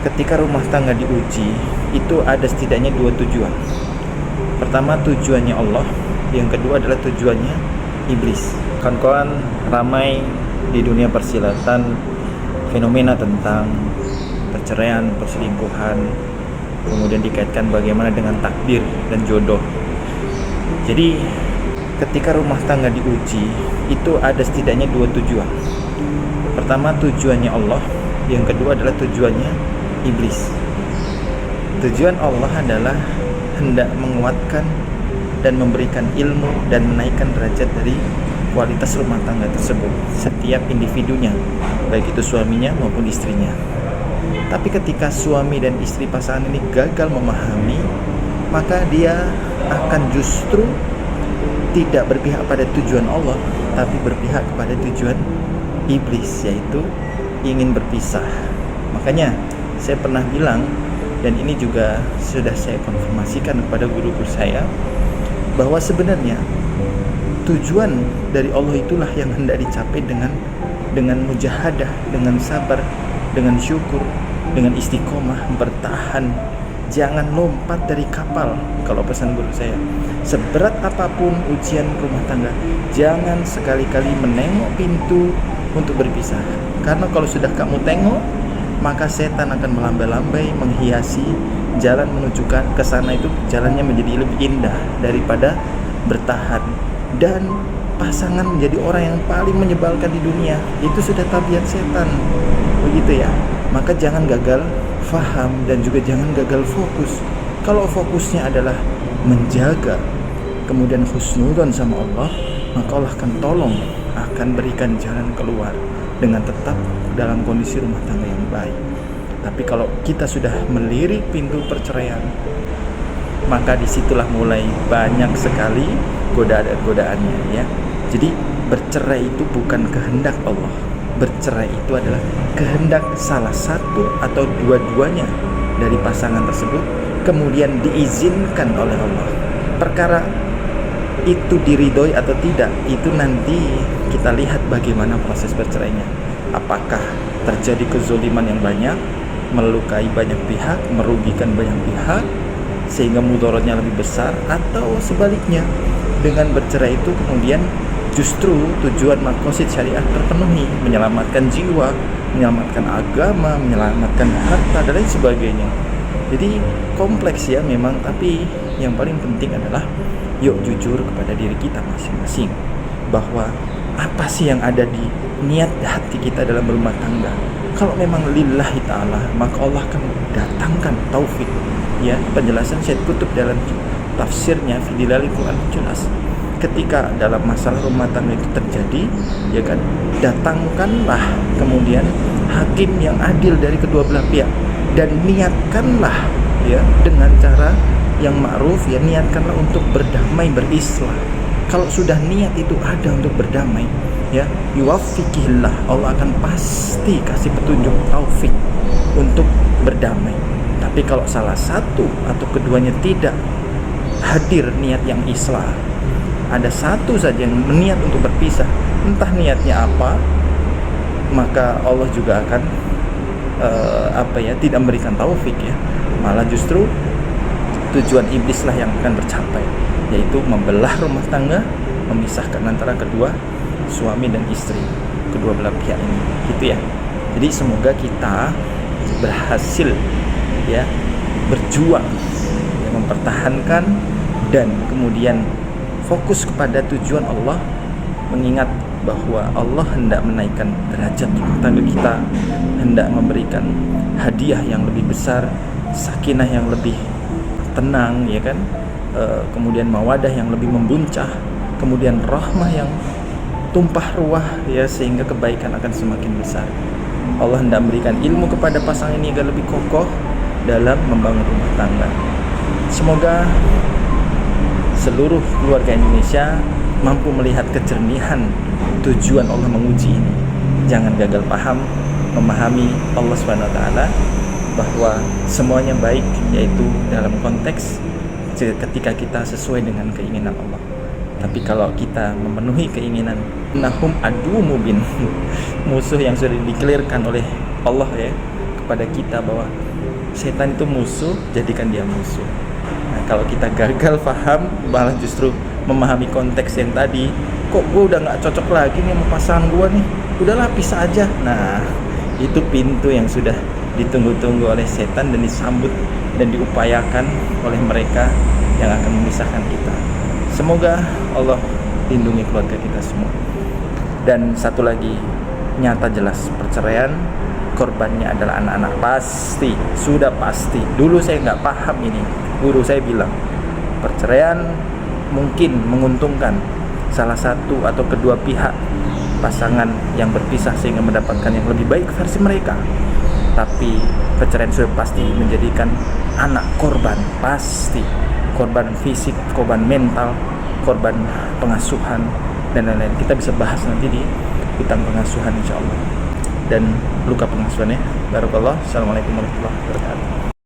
Ketika rumah tangga diuji, itu ada setidaknya dua tujuan. Pertama, tujuannya Allah. Yang kedua adalah tujuannya iblis. Kawan-kawan, ramai di dunia persilatan fenomena tentang perceraian, perselingkuhan, kemudian dikaitkan bagaimana dengan takdir dan jodoh. Jadi ketika rumah tangga diuji, itu ada setidaknya dua tujuan. Pertama, tujuannya Allah. Yang kedua adalah tujuannya iblis. Tujuan Allah adalah hendak menguatkan dan memberikan ilmu dan menaikkan derajat dari kualitas rumah tangga tersebut, setiap individunya, baik itu suaminya maupun istrinya. Tapi ketika suami dan istri pasangan ini gagal memahami, maka dia akan justru tidak berpihak pada tujuan Allah, tapi berpihak kepada tujuan iblis, yaitu ingin berpisah. Makanya saya pernah bilang, dan ini juga sudah saya konfirmasikan kepada guru-guru saya, bahwa sebenarnya tujuan dari Allah itulah yang hendak dicapai dengan mujahadah, dengan sabar, dengan syukur, dengan istiqomah, bertahan. Jangan lompat dari kapal. Kalau pesan guru saya, seberat apapun ujian rumah tangga, jangan sekali-kali menengok pintu untuk berpisah. Karena kalau sudah kamu tengok, maka setan akan melambai-lambai, menghiasi jalan menuju ke sana. Itu jalannya menjadi lebih indah daripada bertahan. Dan pasangan menjadi orang yang paling menyebalkan di dunia. Itu sudah tabiat setan, begitu ya. Maka jangan gagal faham dan juga jangan gagal fokus. Kalau fokusnya adalah menjaga, kemudian husnudzon sama Allah, maka Allah akan tolong, akan berikan jalan keluar dengan tetap dalam kondisi rumah tangga yang baik. Tapi kalau kita sudah melirik pintu perceraian, maka disitulah mulai banyak sekali godaan-godaannya, ya. Jadi bercerai itu bukan kehendak Allah. Bercerai itu adalah kehendak salah satu atau dua-duanya dari pasangan tersebut, kemudian diizinkan oleh Allah. Perkara itu diridhoi atau tidak, itu nanti kita lihat bagaimana proses bercerainya. Apakah terjadi kezoliman yang banyak, melukai banyak pihak, merugikan banyak pihak, sehingga mudaratnya lebih besar, atau sebaliknya, dengan bercerai itu kemudian justru tujuan maqasid syariah terpenuhi, menyelamatkan jiwa, menyelamatkan agama, menyelamatkan harta dan lain sebagainya. Jadi kompleks ya memang, tapi yang paling penting adalah yuk jujur kepada diri kita masing-masing, bahwa apa sih yang ada di niat hati kita dalam berumah tangga. Kalau memang lillahi ta'ala, maka Allah akan datangkan taufik. Ya, penjelasan Syed Qutb dalam tafsirnya Fidilalil Quran jelas. Ketika dalam masalah rumah tangga itu terjadi, ya kan, datangkanlah kemudian hakim yang adil dari kedua belah pihak, dan niatkanlah ya dengan cara yang ma'ruf, ya, niatkanlah untuk berdamai, berislah. Kalau sudah niat itu ada untuk berdamai, ya, yuwaffiqillah, Allah akan pasti kasih petunjuk taufik untuk berdamai. Tapi kalau salah satu atau keduanya tidak hadir niat yang islah, ada satu saja yang berniat untuk berpisah, entah niatnya apa, maka Allah juga akan tidak memberikan taufik, ya. Malah justru tujuan iblislah yang akan tercapai, yaitu membelah rumah tangga, memisahkan antara kedua suami dan istri, kedua belah pihak ini, gitu ya. Jadi semoga kita berhasil, ya, berjuang, ya, mempertahankan dan kemudian fokus kepada tujuan Allah, mengingat bahwa Allah hendak menaikkan derajat rumah tangga kita, hendak memberikan hadiah yang lebih besar, sakinah yang lebih tenang, ya kan, kemudian mawadah yang lebih membuncah, kemudian rahmah yang tumpah ruah, ya, sehingga kebaikan akan semakin besar. Allah hendak memberikan ilmu kepada pasangan ini agar lebih kokoh dalam membangun rumah tangga. Semoga seluruh keluarga Indonesia mampu melihat kejernihan tujuan Allah menguji ini. Jangan gagal paham, memahami Allah SWT bahwa semuanya baik, yaitu dalam konteks ketika kita sesuai dengan keinginan Allah. Tapi kalau kita memenuhi keinginan nahum adu mubin, musuh yang sudah dikelirkan oleh Allah, ya, kepada kita bahwa setan itu musuh, jadikan dia musuh. Nah, kalau kita gagal paham, malah justru memahami konteks yang tadi, kok gue udah gak cocok lagi nih sama pasangan gue nih, udahlah pisah aja. Nah, itu pintu yang sudah ditunggu-tunggu oleh setan dan disambut dan diupayakan oleh mereka yang akan memisahkan kita. Semoga Allah lindungi keluarga kita semua. Dan satu lagi, nyata jelas perceraian korbannya adalah anak-anak, pasti, sudah pasti. Dulu saya nggak paham ini, guru saya bilang perceraian mungkin menguntungkan salah satu atau kedua pihak pasangan yang berpisah sehingga mendapatkan yang lebih baik versi mereka. Tapi perceraian sudah pasti menjadikan anak korban, pasti korban fisik, korban mental, korban pengasuhan dan lain-lain. Kita bisa bahas nanti di utang pengasuhan insya Allah dan luka pengasuhannya. Barakallah. Assalamualaikum warahmatullahi wabarakatuh.